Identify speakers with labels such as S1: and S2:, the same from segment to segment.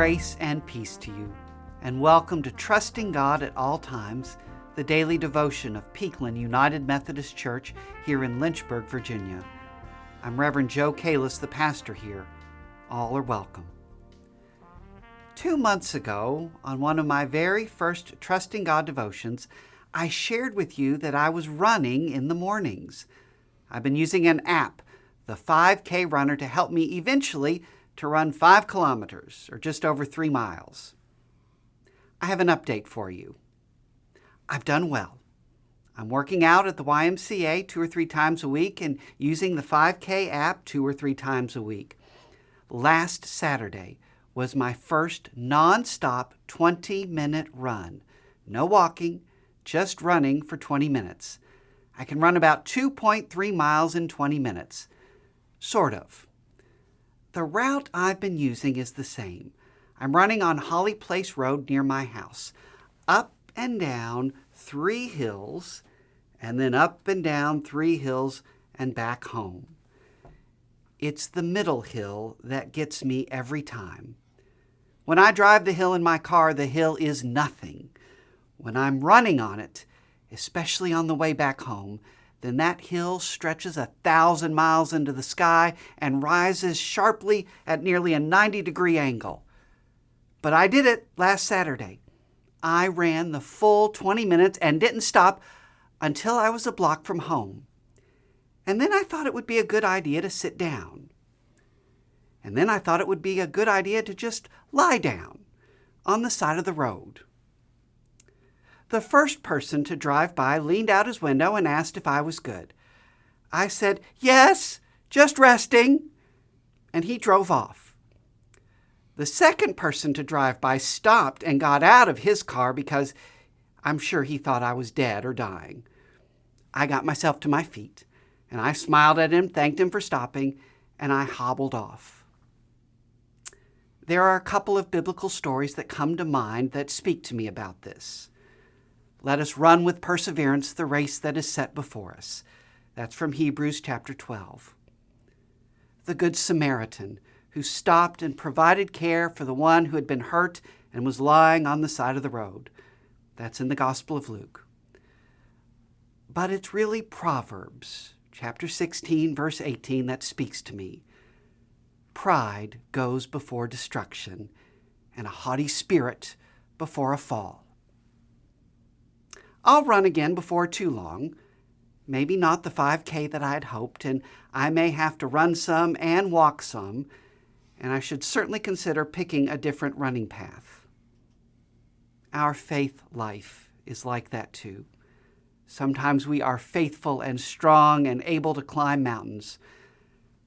S1: Grace and peace to you, and welcome to Trusting God at All Times, the daily devotion of Peakland United Methodist Church here in Lynchburg, Virginia. I'm Reverend Joe Kalis, the pastor here. All are welcome. 2 months ago, on one of my very first Trusting God devotions, I shared with you that I was running in the mornings. I've been using an app, the 5K Runner, to help me eventually to run 5 kilometers, or just over 3 miles. I have an update for you. I've done well. I'm working out at the YMCA 2 or 3 times a week and using the 5K app 2 or 3 times a week. Last Saturday was my first non-stop 20-minute run. No walking, just running for 20 minutes. I can run about 2.3 miles in 20 minutes. Sort of. The route I've been using is the same. I'm running on Holly Place Road near my house, up and down 3 hills, and then up and down 3 hills and back home. It's the middle hill that gets me every time. When I drive the hill in my car, the hill is nothing. When I'm running on it, especially on the way back home, then that hill stretches 1,000 miles into the sky and rises sharply at nearly a 90-degree angle. But I did it last Saturday. I ran the full 20 minutes and didn't stop until I was a block from home. And then I thought it would be a good idea to sit down. And then I thought it would be a good idea to just lie down on the side of the road. The first person to drive by leaned out his window and asked if I was good. I said, "Yes, just resting," and he drove off. The second person to drive by stopped and got out of his car because I'm sure he thought I was dead or dying. I got myself to my feet, and I smiled at him, thanked him for stopping, and I hobbled off. There are a couple of biblical stories that come to mind that speak to me about this. Let us run with perseverance the race that is set before us. That's from Hebrews chapter 12. The Good Samaritan, who stopped and provided care for the one who had been hurt and was lying on the side of the road. That's in the Gospel of Luke. But it's really Proverbs chapter 16, verse 18 that speaks to me. Pride goes before destruction, and a haughty spirit before a fall. I'll run again before too long. Maybe not the 5K that I had hoped, and I may have to run some and walk some, and I should certainly consider picking a different running path. Our faith life is like that too. Sometimes we are faithful and strong and able to climb mountains.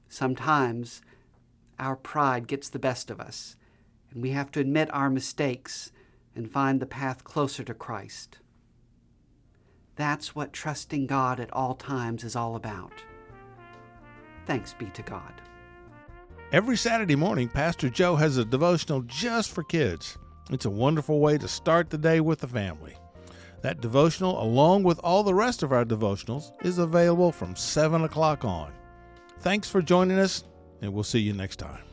S1: Sometimes our pride gets the best of us, and we have to admit our mistakes and find the path closer to Christ. That's what trusting God at all times is all about. Thanks be to God.
S2: Every Saturday morning, Pastor Joe has a devotional just for kids. It's a wonderful way to start the day with the family. That devotional, along with all the rest of our devotionals, is available from 7 o'clock on. Thanks for joining us, and we'll see you next time.